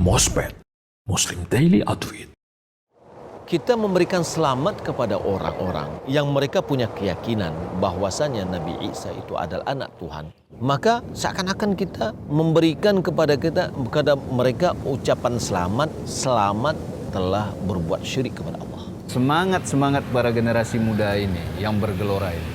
Mosped, Muslim Daily Outfit. Kita memberikan selamat kepada orang-orang yang mereka punya keyakinan bahwasanya Nabi Isa itu adalah anak Tuhan. Maka seakan-akan kita memberikan kepada mereka ucapan selamat telah berbuat syirik kepada Allah. Semangat para generasi muda ini yang bergelora ini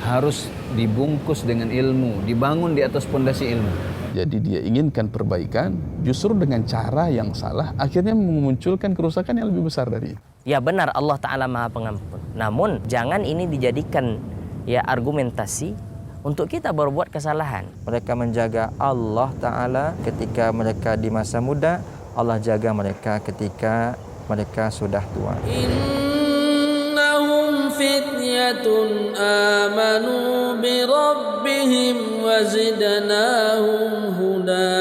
harus dibungkus dengan ilmu, dibangun di atas pondasi ilmu. Jadi dia inginkan perbaikan, justru dengan cara yang salah, akhirnya memunculkan kerusakan yang lebih besar dari itu. Ya benar, Allah Ta'ala Maha Pengampun. Namun jangan ini dijadikan argumentasi untuk kita berbuat kesalahan. Mereka menjaga Allah Ta'ala ketika mereka di masa muda, Allah jaga mereka ketika mereka sudah tua. Innahum fityatun amanu bi rabbihim wa zidnahum huda.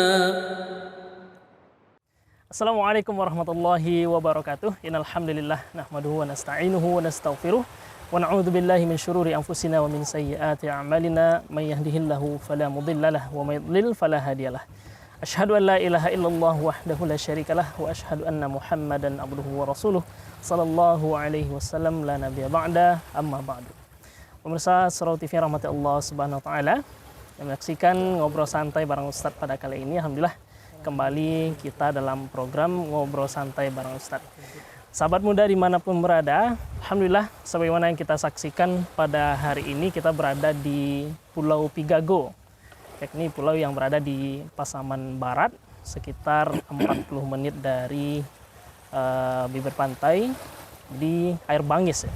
Assalamualaikum warahmatullahi wabarakatuh. Innal hamdalillah nahmaduhu wa nasta'inuhu wa nastaghfiruh wa na'udzu billahi min syururi anfusina wa min sayyiati a'malina may yahdihillahu fala mudilla lahu wa may yudlil fala hadiyalah. Asyhadu an la ilaha illallah wahdahu la syarikalah wa asyhadu anna Muhammadan abduhu wa rasuluh sallallahu alaihi wasallam la nabiyya ba'da amma ba'du. Pemirsa Surau TV rahmati Allah Subhanahu wa taala yang menyaksikan ngobrol santai bareng Ustaz pada kali ini, alhamdulillah kembali kita dalam program Ngobrol Santai bareng Ustadz. Sahabat muda dimanapun berada, alhamdulillah sebagaimana yang kita saksikan pada hari ini kita berada di Pulau Pigago, yakni pulau yang berada di Pasaman Barat, sekitar 40 menit dari bibir pantai di Air Bangis.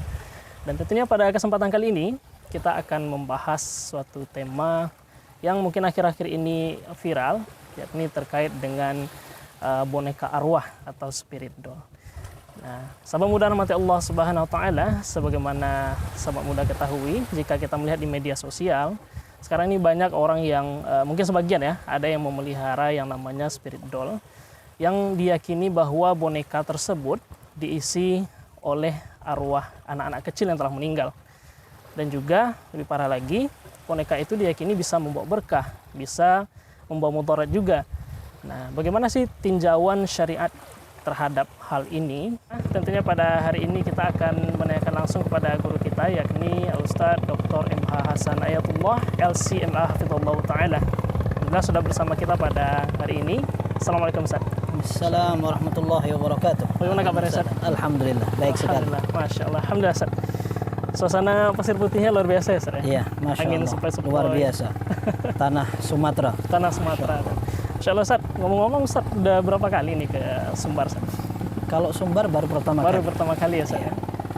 Dan tentunya pada kesempatan kali ini kita akan membahas suatu tema yang mungkin akhir-akhir ini viral, yakni terkait dengan boneka arwah atau spirit doll. Nah, sahabat muda rahmati Allah Subhanahu wa taala, sebagaimana sahabat muda ketahui, jika kita melihat di media sosial, sekarang ini banyak orang yang mungkin sebagian ya, ada yang memelihara yang namanya spirit doll, yang diyakini bahwa boneka tersebut diisi oleh arwah anak-anak kecil yang telah meninggal. Dan juga lebih parah lagi, boneka itu diyakini bisa membawa berkah, bisa membawa mudarat juga. Nah, bagaimana sih tinjauan syariat terhadap hal ini? Tentunya pada hari ini kita akan menanyakan langsung kepada guru kita, yakni Al-Ustaz Dr. MH Hasan Ayatullah LCMA Hafizullah Ta'ala. Alhamdulillah sudah bersama kita pada hari ini. Assalamualaikum Ustaz. Assalamualaikum warahmatullahi wabarakatuh. Bagaimana kabarnya Ustaz? Alhamdulillah, baik sekali. Masya Allah, alhamdulillah Ustaz. Suasana pasir putihnya luar biasa ya Ustaz? Iya, Masya Angin Allah, sepoi-sepoi. luar biasa. Tanah Sumatera. Tanah Sumatera. Insya Allah Ustaz, ngomong-ngomong Ustaz, udah berapa kali nih ke Sumbar Ustaz? Kalau Sumbar baru pertama kali. Baru pertama kali ya Ustaz? Ya.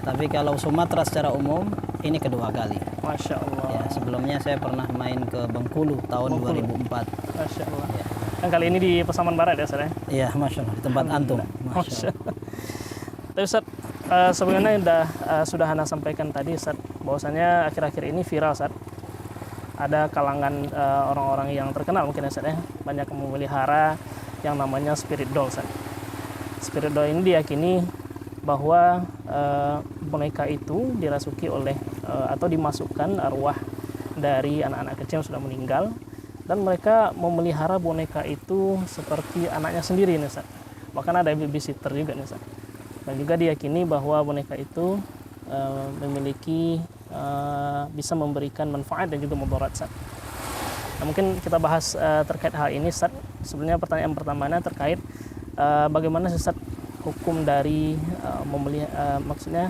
Tapi kalau Sumatera secara umum, ini kedua kali. Masya Allah. Ya, sebelumnya saya pernah main ke Bengkulu tahun 2004. Masya Allah. Ya. Kan kali ini di Pasaman Barat ya Ustaz? Iya, Masya Allah, di tempat antum. Masya Allah. Tapi Ustaz, sebenarnya sudah Hana sampaikan tadi Ustaz, bahwasanya akhir-akhir ini viral Ustaz. Ada kalangan orang-orang yang terkenal mungkin Ustaz ya, banyak yang memelihara yang namanya spirit doll Ustaz. Spirit doll ini diyakini bahwa boneka itu dirasuki oleh atau dimasukkan arwah dari anak-anak kecil yang sudah meninggal, dan mereka memelihara boneka itu seperti anaknya sendiri nih Ustaz. Bahkan ada babysitter juga nih Ustaz. Dan juga diyakini bahwa boneka itu memiliki bisa memberikan manfaat dan juga mudarat Ustaz. Nah, mungkin kita bahas terkait hal ini Ustaz. Sebenarnya pertanyaan pertamanya terkait bagaimana Ustaz hukum dari maksudnya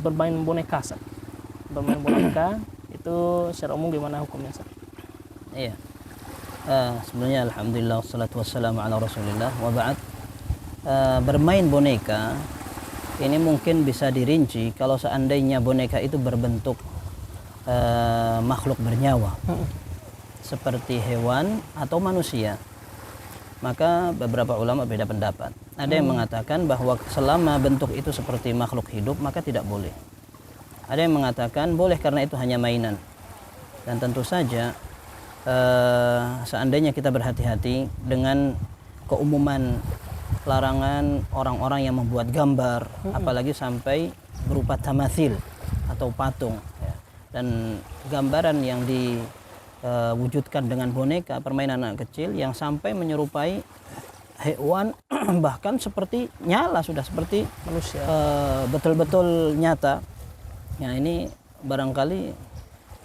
bermain boneka Ustaz. Bermain boneka itu secara umum gimana hukumnya Ustaz? Iya. Sebenarnya alhamdulillah wassalatu wassalamu ala Rasulillah wa ba'd. Bermain boneka ini mungkin bisa dirinci kalau seandainya boneka itu berbentuk makhluk bernyawa seperti hewan atau manusia, maka beberapa ulama beda pendapat. Ada yang mengatakan bahwa selama bentuk itu seperti makhluk hidup maka tidak boleh. Ada yang mengatakan boleh karena itu hanya mainan. Dan tentu saja seandainya kita berhati-hati dengan keumuman larangan orang-orang yang membuat gambar, apalagi sampai berupa tamathil atau patung ya. Dan gambaran yang diwujudkan dengan boneka permainan anak kecil yang sampai menyerupai hewan bahkan seperti nyala, sudah seperti Manusia. betul-betul nyata. Ya, ini barangkali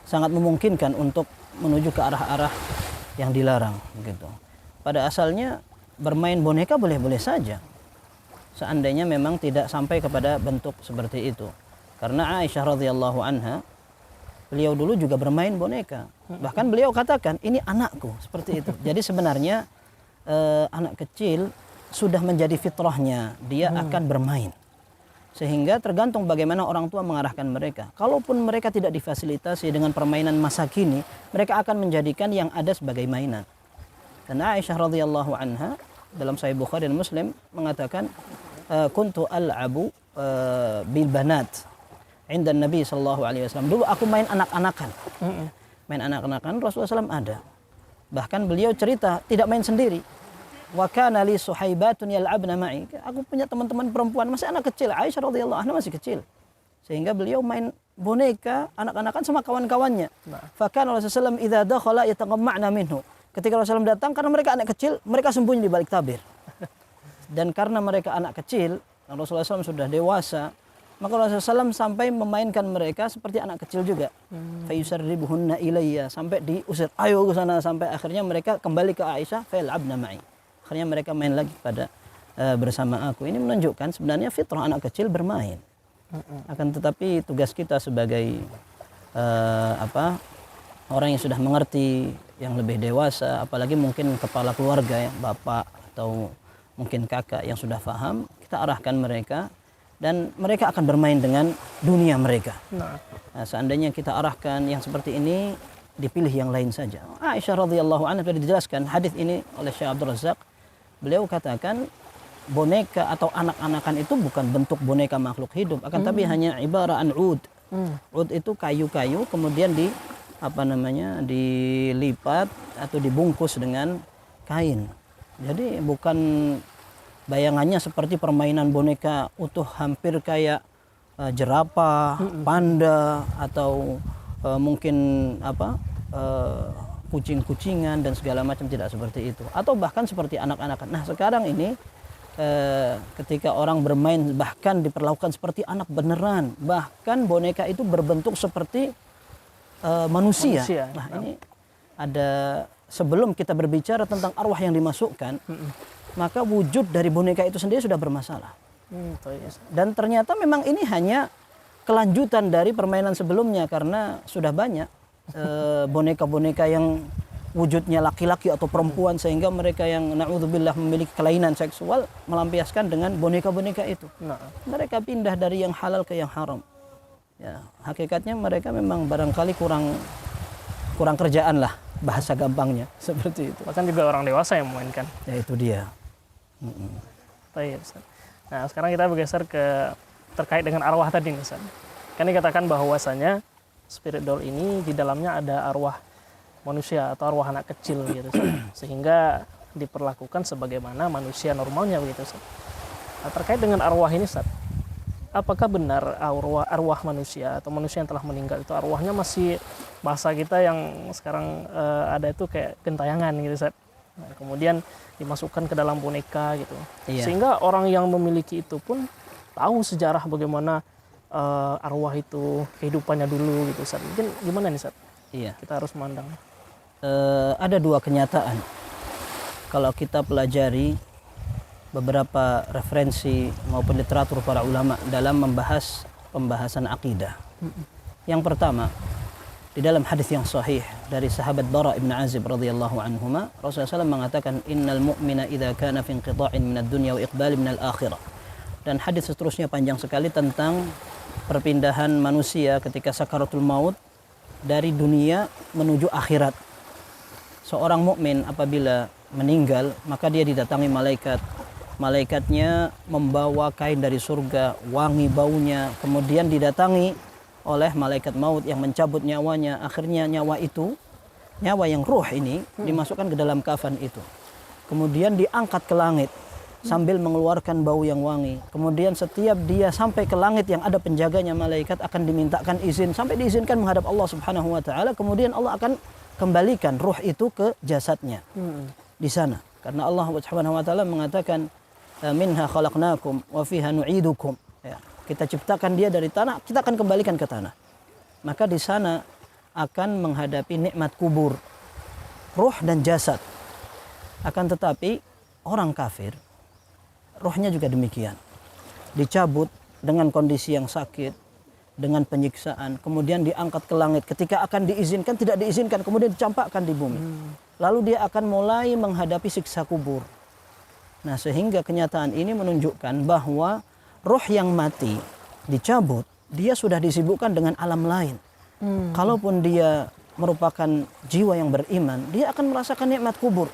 sangat memungkinkan untuk menuju ke arah-arah yang dilarang gitu. Pada asalnya bermain boneka boleh-boleh saja seandainya memang tidak sampai kepada bentuk seperti itu. Karena Aisyah radhiyallahu anha, beliau dulu juga bermain boneka. Bahkan beliau katakan, ini anakku, seperti itu. Jadi sebenarnya anak kecil sudah menjadi fitrahnya, dia akan bermain. Sehingga tergantung bagaimana orang tua mengarahkan mereka. Kalaupun mereka tidak difasilitasi dengan permainan masa kini, mereka akan menjadikan yang ada sebagai mainan. Dan Aisyah radhiyallahu anha dalam Sahih Bukhari dan Muslim mengatakan, kuntu al'abu bil banat inda Nabi sallallahu alaihi wasallam. Dulu aku main anak-anakan. Main anak-anakan Rasulullah SAW ada. Bahkan beliau cerita tidak main sendiri. Wa kana li suhaibatun yal'abna ma'i. Aku punya teman-teman perempuan masih anak kecil. Aisyah radhiyallahu anha masih kecil. Sehingga beliau main boneka anak-anakan sama kawan-kawannya. Fa kana Rasulullah SAW idza dakhala yataqamma'na minhu. Ketika Rasulullah SAW datang, karena mereka anak kecil, mereka sembunyi di balik tabir. Dan karena mereka anak kecil, Rasulullah SAW sudah dewasa, maka Rasulullah SAW sampai memainkan mereka seperti anak kecil juga. Fayusarribuhunna ilayya, sampai diusir, ayo ke sana, sampai akhirnya mereka kembali ke Aisyah, fayal'abna ma'i. Akhirnya mereka main lagi pada bersama aku. Ini menunjukkan sebenarnya fitrah anak kecil bermain. Akan tetapi tugas kita sebagai orang yang sudah mengerti, yang lebih dewasa, apalagi mungkin kepala keluarga ya, bapak atau mungkin kakak yang sudah paham, kita arahkan mereka dan mereka akan bermain dengan dunia mereka. Nah, seandainya kita arahkan yang seperti ini, dipilih yang lain saja. Aisyah radhiyallahu anha sudah dijelaskan hadis ini oleh Syekh Abdul Razak. Beliau katakan boneka atau anak-anakan itu bukan bentuk boneka makhluk hidup, akan tapi hanya ibarat an ud. Ud itu kayu-kayu kemudian dilipat atau dibungkus dengan kain. Jadi bukan bayangannya seperti permainan boneka utuh hampir kayak jerapah, panda atau mungkin kucing-kucingan dan segala macam, tidak seperti itu. Atau bahkan seperti anak-anakan. Nah, sekarang ini ketika orang bermain bahkan diperlakukan seperti anak beneran. Bahkan boneka itu berbentuk seperti manusia. Nah, ini ada, sebelum kita berbicara tentang arwah yang dimasukkan, maka wujud dari boneka itu sendiri sudah bermasalah. Dan ternyata memang ini hanya kelanjutan dari permainan sebelumnya, karena sudah banyak boneka-boneka yang wujudnya laki-laki atau perempuan, sehingga mereka yang na'udzubillah memiliki kelainan seksual melampiaskan dengan boneka-boneka itu. Mereka pindah dari yang halal ke yang haram. Ya, hakikatnya mereka memang barangkali kurang kerjaan lah, bahasa gampangnya seperti itu. Bahkan juga orang dewasa yang memainkan. Ya, itu dia. Baik, Ustaz. Nah, sekarang kita bergeser ke terkait dengan arwah tadi, Ustaz. Kan dikatakan bahwasanya spirit doll ini di dalamnya ada arwah manusia atau arwah anak kecil gitu, Ustaz. Sehingga diperlakukan sebagaimana manusia normalnya begitu, Ustaz. Nah, terkait dengan arwah ini, Ustaz, apakah benar arwah manusia atau manusia yang telah meninggal itu arwahnya masih, bahasa kita yang sekarang ada itu kayak gentayangan gitu, Ustaz. Nah, kemudian dimasukkan ke dalam boneka gitu. Iya. Sehingga orang yang memiliki itu pun tahu sejarah bagaimana arwah itu kehidupannya dulu gitu, Ustaz. Mungkin gimana nih, Ustaz? Iya. Kita harus memandang. Ada dua kenyataan. Kalau kita pelajari beberapa referensi maupun literatur para ulama dalam membahas pembahasan akidah. Yang pertama, di dalam hadis yang sahih dari sahabat Bara ibn Azib radhiyallahu anhuma, Rasulullah SAW mengatakan, innal mu'mina idza kana fi inqita'in minad dunya wa iqbalin minal akhirah. Dan hadis seterusnya panjang sekali tentang perpindahan manusia ketika sakaratul maut dari dunia menuju akhirat. Seorang mukmin apabila meninggal, maka dia didatangi malaikat. Malaikatnya membawa kain dari surga, wangi baunya, kemudian didatangi oleh malaikat maut yang mencabut nyawanya. Akhirnya nyawa yang ruh ini dimasukkan ke dalam kafan itu, kemudian diangkat ke langit sambil mengeluarkan bau yang wangi. Kemudian setiap dia sampai ke langit yang ada penjaganya malaikat akan dimintakan izin sampai diizinkan menghadap Allah Subhanahu wa taala. Kemudian Allah akan kembalikan ruh itu ke jasadnya di sana. Karena Allah Subhanahu wa taala mengatakan minha khalaqnakum wa fiha nu'idukum. Ya, kita ciptakan dia dari tanah, kita akan kembalikan ke tanah. Maka di sana akan menghadapi nikmat kubur, ruh dan jasad. Akan tetapi orang kafir rohnya juga demikian, dicabut dengan kondisi yang sakit, dengan penyiksaan, kemudian diangkat ke langit. Ketika akan diizinkan, tidak diizinkan, kemudian dicampakkan di bumi. Lalu dia akan mulai menghadapi siksa kubur. Nah, sehingga kenyataan ini menunjukkan bahwa roh yang mati dicabut, dia sudah disibukkan dengan alam lain. Kalaupun dia merupakan jiwa yang beriman, dia akan merasakan nikmat kubur.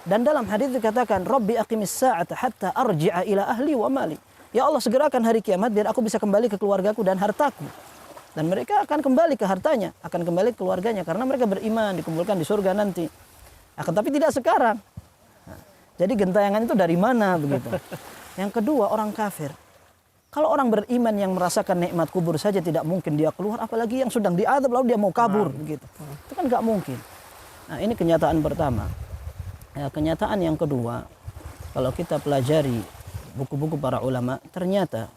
Dan dalam hadis dikatakan, Rabbi aqimis sa'ata hatta arji'a ila ahli wa mali. Ya Allah, segerakan hari kiamat biar aku bisa kembali ke keluargaku dan hartaku. Dan mereka akan kembali ke hartanya, akan kembali ke keluarganya karena mereka beriman, dikumpulkan di surga nanti. Akan tapi tidak sekarang. Jadi gentayangan itu dari mana begitu? Yang kedua, orang kafir. Kalau orang beriman yang merasakan nikmat kubur saja tidak mungkin dia keluar, apalagi yang sedang diadab lalu dia mau kabur begitu. Itu kan nggak mungkin. Nah, ini kenyataan pertama. Ya, kenyataan yang kedua, kalau kita pelajari buku-buku para ulama, ternyata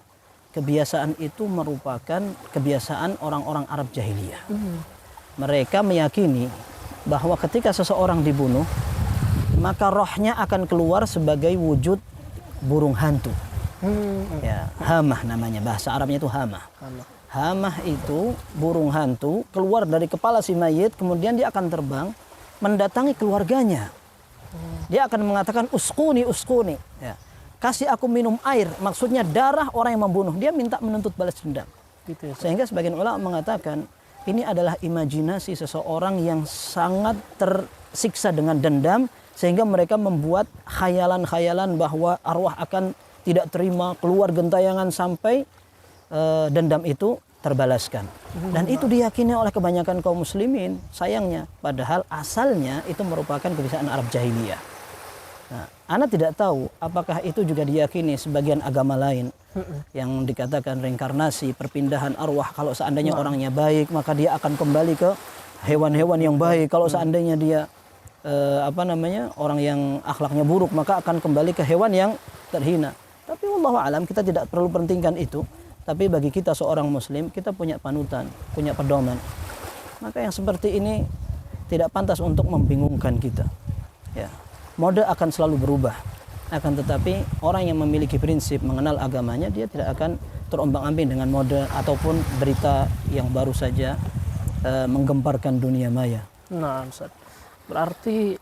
kebiasaan itu merupakan kebiasaan orang-orang Arab jahiliyah. Mereka meyakini bahwa ketika seseorang dibunuh, maka rohnya akan keluar sebagai wujud burung hantu. Ya, hamah namanya, bahasa Arabnya itu hamah. Hamah itu burung hantu keluar dari kepala si mayit, kemudian dia akan terbang mendatangi keluarganya. Dia akan mengatakan uskuni, uskuni. Ya. Kasih aku minum air, maksudnya darah orang yang membunuh. Dia minta menuntut balas dendam. Gitu ya, sehingga sebagian ulama mengatakan ini adalah imajinasi seseorang yang sangat tersiksa dengan dendam, sehingga mereka membuat khayalan-khayalan bahwa arwah akan tidak terima, keluar gentayangan sampai dendam itu terbalaskan. Dan itu diyakini oleh kebanyakan kaum muslimin, sayangnya. Padahal asalnya itu merupakan kebiasaan Arab jahiliyah. Nah, Ana tidak tahu apakah itu juga diyakini sebagian agama lain yang dikatakan reinkarnasi, perpindahan arwah. Kalau seandainya orangnya baik, maka dia akan kembali ke hewan-hewan yang baik. Kalau seandainya dia orang yang akhlaknya buruk, maka akan kembali ke hewan yang terhina. Tapi wallahu alam, kita tidak perlu pentingkan itu. Tapi bagi kita seorang muslim, kita punya panutan, punya pedoman. Maka yang seperti ini tidak pantas untuk membingungkan kita. Ya. Mode akan selalu berubah. Akan tetapi orang yang memiliki prinsip mengenal agamanya, dia tidak akan terombang-ambing dengan mode ataupun berita yang baru saja menggemparkan dunia maya. Nah, Ustaz. Berarti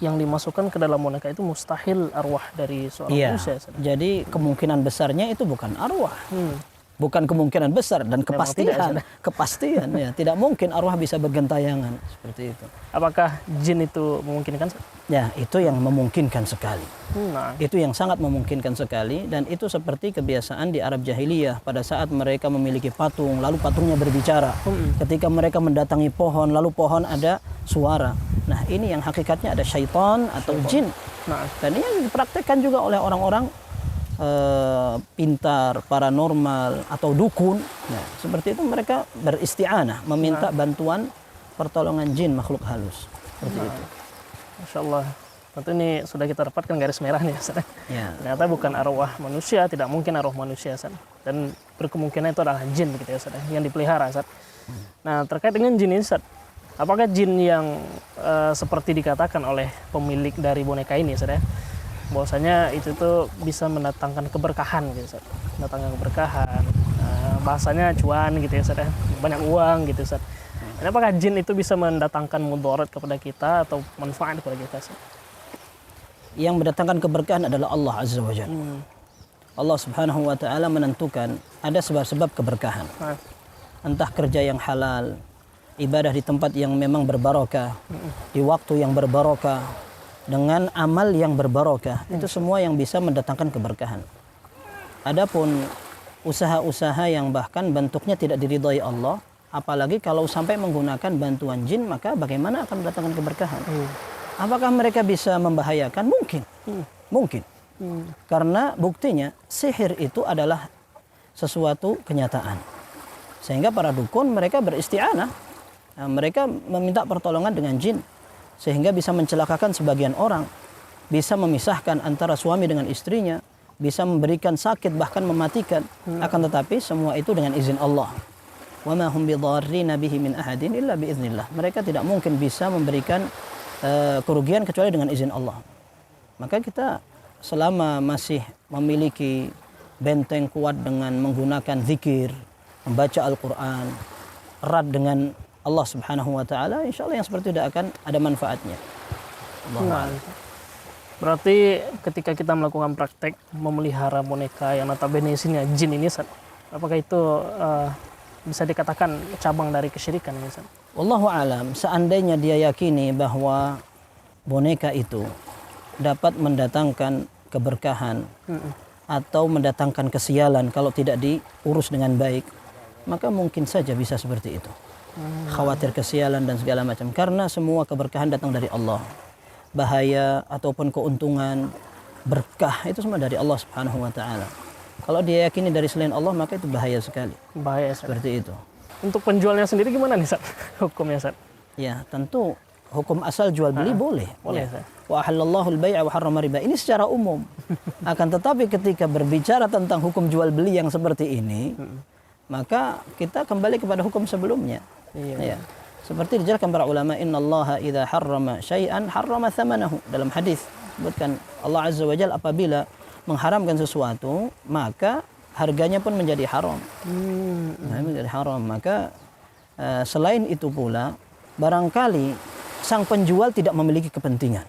yang dimasukkan ke dalam boneka itu mustahil arwah dari seorang manusia. Jadi kemungkinan besarnya itu bukan arwah. Bukan kemungkinan besar dan kepastian ya, tidak mungkin arwah bisa bergentayangan seperti itu. Apakah jin itu memungkinkan? Ya, itu yang memungkinkan sekali. Itu yang sangat memungkinkan sekali, dan itu seperti kebiasaan di Arab jahiliyah pada saat mereka memiliki patung, lalu patungnya berbicara. Ketika mereka mendatangi pohon, lalu pohon ada suara. Nah, ini yang hakikatnya ada syaitan atau jin. Dan ini dipraktekkan juga oleh orang-orang pintar, paranormal atau dukun. Nah, seperti itu mereka beristi'anah, meminta bantuan pertolongan jin makhluk halus. Seperti itu. Masya Allah. Tentu ini sudah kita dapatkan garis merah nih, Ustaz. Ya. Ternyata bukan arwah manusia, tidak mungkin arwah manusia, Ustaz. Dan berkemungkinan itu adalah jin gitu ya, Ustaz, yang dipelihara, Ustaz. Nah, terkait dengan jin ini, Ustaz, apakah jin yang seperti dikatakan oleh pemilik dari boneka ini, Ustaz, ya? Bahwasanya itu tuh bisa mendatangkan keberkahan gitu, Ustaz. Mendatangkan keberkahan. Bahasanya cuan gitu ya, Ustaz, ya. Banyak uang gitu, Ustaz. Dan apakah jin itu bisa mendatangkan mudarat kepada kita atau manfaat kepada kita, Ustaz? Yang mendatangkan keberkahan adalah Allah Azza wa Jalla. Allah Subhanahu wa taala menentukan ada sebab-sebab keberkahan. Entah kerja yang halal, ibadah di tempat yang memang berbarokah, di waktu yang berbarokah, dengan amal yang berbarokah, itu semua yang bisa mendatangkan keberkahan. Adapun usaha-usaha yang bahkan bentuknya tidak diridhai Allah, apalagi kalau sampai menggunakan bantuan jin, maka bagaimana akan mendatangkan keberkahan? Apakah mereka bisa membahayakan? Mungkin. Mungkin. Karena buktinya sihir itu adalah sesuatu kenyataan. Sehingga para dukun mereka beristi'anah. Nah, mereka meminta pertolongan dengan jin. Sehingga bisa mencelakakan sebagian orang. Bisa memisahkan antara suami dengan istrinya. Bisa memberikan sakit bahkan mematikan. Akan tetapi semua itu dengan izin Allah. Wa ma hum bidarrina bihi min ahadin illa biiznillah. Mereka tidak mungkin bisa memberikan kerugian kecuali dengan izin Allah. Maka kita selama masih memiliki benteng kuat dengan menggunakan zikir, membaca Al-Quran, erat dengan Allah Subhanahu wa taala, insya Allah yang seperti itu tidak akan ada manfaatnya. Nah, berarti ketika kita melakukan praktek memelihara boneka yang notabene isinya jin ini, Ustaz, apakah itu bisa dikatakan cabang dari kesyirikan ini, Ustaz? Wallahu alam, seandainya dia yakini bahwa boneka itu dapat mendatangkan keberkahan atau mendatangkan kesialan kalau tidak diurus dengan baik, maka mungkin saja bisa seperti itu. Khawatir kesialan dan segala macam, karena semua keberkahan datang dari Allah. Bahaya ataupun keuntungan, berkah itu semua dari Allah Subhanahu wa taala. Kalau dia yakini dari selain Allah, maka itu bahaya sekali. Bahaya seperti itu. Untuk penjualnya sendiri gimana nih, Ustaz? Hukumnya, Ustaz? Ya, tentu hukum asal jual beli boleh. Boleh, ya. Wa ahallallahu al-bai'a wa harrama riba. Ini secara umum. Akan tetapi ketika berbicara tentang hukum jual beli yang seperti ini, maka kita kembali kepada hukum sebelumnya. Ya. Seperti dijelaskan para ulama, innallaha idza harrama syai'an harrama thamanahu. Dalam hadis sebutkan Allah Azza wa Jalla apabila mengharamkan sesuatu, maka harganya pun menjadi haram. Menjadi haram. Maka selain itu pula, barangkali sang penjual tidak memiliki kepentingan.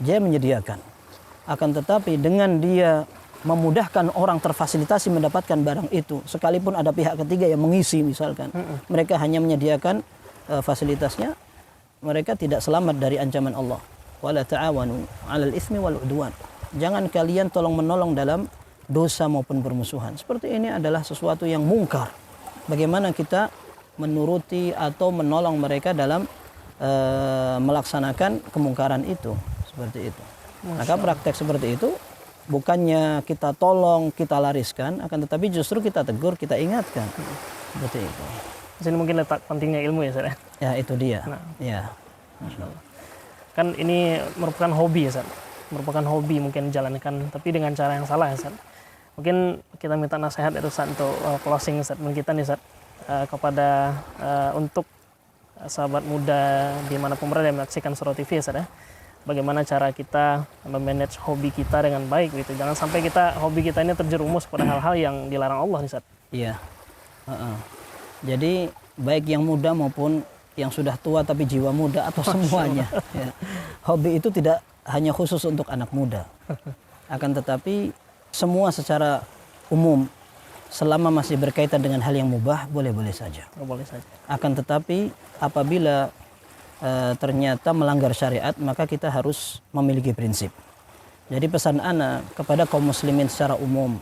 Dia menyediakan. Akan tetapi dengan dia memudahkan orang terfasilitasi mendapatkan barang itu, sekalipun ada pihak ketiga yang mengisi misalkan, mereka hanya menyediakan fasilitasnya, mereka tidak selamat dari ancaman Allah. Wala ta'awanu 'alal itsmi wal 'udwan. Jangan kalian tolong menolong dalam dosa maupun permusuhan. Seperti ini adalah sesuatu yang mungkar. Bagaimana kita menuruti atau menolong mereka dalam melaksanakan kemungkaran itu, seperti itu. Maka praktek seperti itu bukannya kita tolong, kita lariskan, akan tetapi justru kita tegur, kita ingatkan. Seperti itu. Di sini mungkin letak pentingnya ilmu ya, Ustaz. Ya, itu dia. Ya. Kan ini merupakan hobi ya, Ustaz. Merupakan hobi mungkin dijalankan, tapi dengan cara yang salah ya, Ustaz. Mungkin kita minta nasihat ya, Ustaz, untuk closing statement kita nih, Ustaz, kepada untuk sahabat muda dimanapun berada yang menyaksikan Surau TV ya, Ustaz, ya. Bagaimana cara kita memanage hobi kita dengan baik gitu. Jangan sampai hobi kita ini terjerumus pada hal-hal yang dilarang Allah nih, Ustaz. Iya. Jadi baik yang muda maupun yang sudah tua tapi jiwa muda atau semuanya. Ya. Hobi itu tidak hanya khusus untuk anak muda. Akan tetapi semua secara umum selama masih berkaitan dengan hal yang mubah boleh-boleh saja. Boleh saja. Akan tetapi apabila ternyata melanggar syariat, maka kita harus memiliki prinsip. Jadi pesan ana kepada kaum muslimin secara umum,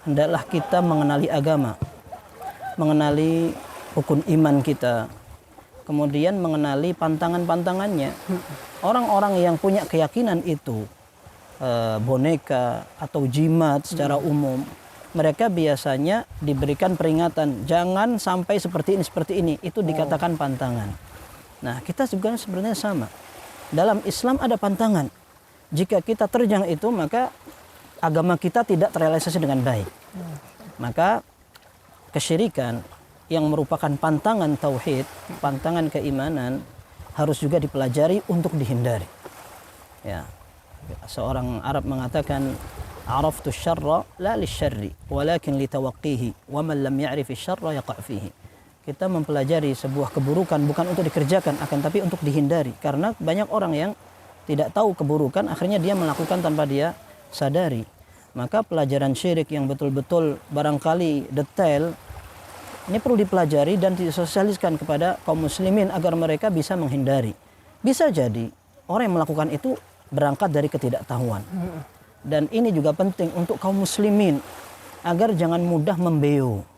hendaklah kita mengenali agama, mengenali rukun iman kita, kemudian mengenali pantangan-pantangannya. Orang-orang yang punya keyakinan itu, boneka atau jimat secara umum, mereka biasanya diberikan peringatan, jangan sampai seperti ini, itu dikatakan pantangan. Nah, kita juga sebenarnya sama. Dalam Islam ada pantangan. Jika kita terjang itu, maka agama kita tidak terrealisasi dengan baik. Maka kesyirikan yang merupakan pantangan tauhid, pantangan keimanan, harus juga dipelajari untuk dihindari. Ya. Seorang Arab mengatakan, "Araftu syarra la lisyarri, walakin litawaqqihi, wa man lam ya'rif syarra yaqa' fihi." Kita mempelajari sebuah keburukan bukan untuk dikerjakan, akan tapi untuk dihindari. Karena banyak orang yang tidak tahu keburukan, akhirnya dia melakukan tanpa dia sadari. Maka pelajaran syirik yang betul-betul barangkali detail, ini perlu dipelajari dan disosialiskan kepada kaum muslimin agar mereka bisa menghindari. Bisa jadi orang yang melakukan itu berangkat dari ketidaktahuan. Dan ini juga penting untuk kaum muslimin agar jangan mudah membeo.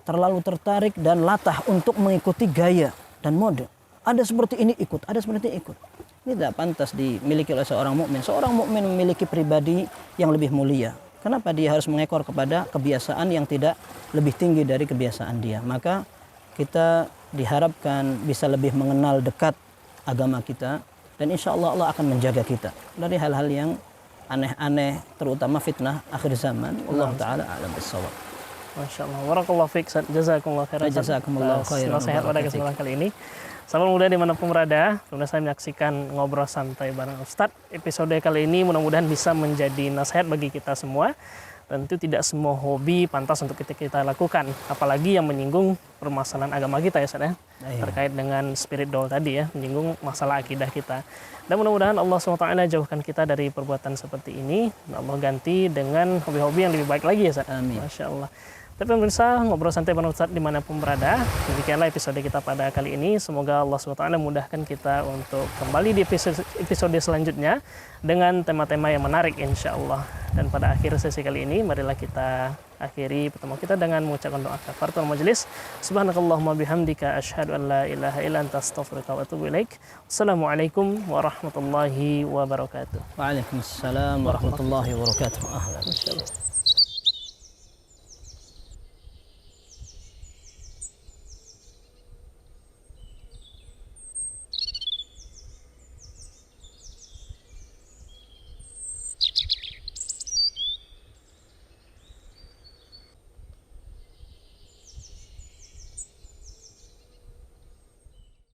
Terlalu tertarik dan latah untuk mengikuti gaya dan mode. Ada seperti ini ikut, ada seperti ini ikut. Ini tidak pantas dimiliki oleh seorang mukmin. Seorang mukmin memiliki pribadi yang lebih mulia. Kenapa dia harus mengekor kepada kebiasaan yang tidak lebih tinggi dari kebiasaan dia? Maka kita diharapkan bisa lebih mengenal dekat agama kita, dan insya Allah Allah akan menjaga kita dari hal-hal yang aneh-aneh, terutama fitnah akhir zaman. Allah Ta'ala a'lam bis-shawab. Masya Allah. Warakallahu fiik. Jazakumullah khairan. Jazakumullah khairan. Nasihat pada kesempatan kali ini. Salam muda dimanapun berada, sudah saya menyaksikan Ngobrol Santai bareng Ustadz. Episode kali ini mudah-mudahan bisa menjadi nasihat bagi kita semua. Tentu tidak semua hobi pantas untuk kita lakukan, apalagi yang menyinggung permasalahan agama kita ya Ustadz ya. Terkait dengan spirit doll tadi ya, menyinggung masalah akidah kita. Dan mudah-mudahan Allah SWT jauhkan kita dari perbuatan seperti ini. Allah ganti dengan hobi-hobi yang lebih baik lagi ya Ustadz. Amin. Masya Allah. Tapi pemirsa, Ngobrol Santai bareng Ustadz dimanapun berada, demikianlah episode kita pada kali ini. Semoga Allah SWT mudahkan kita untuk kembali di episode selanjutnya dengan tema-tema yang menarik insya Allah. Dan pada akhir sesi kali ini, marilah kita akhiri pertemuan kita dengan mengucapkan doa kafaratul majelis. Subhanakallahumma bihamdika asyhadu an la ilaha illa anta astaghfiruka wa atubu ilaik. Assalamualaikum warahmatullahi wabarakatuh. Waalaikumsalam warahmatullahi wabarakatuh. Ahlan.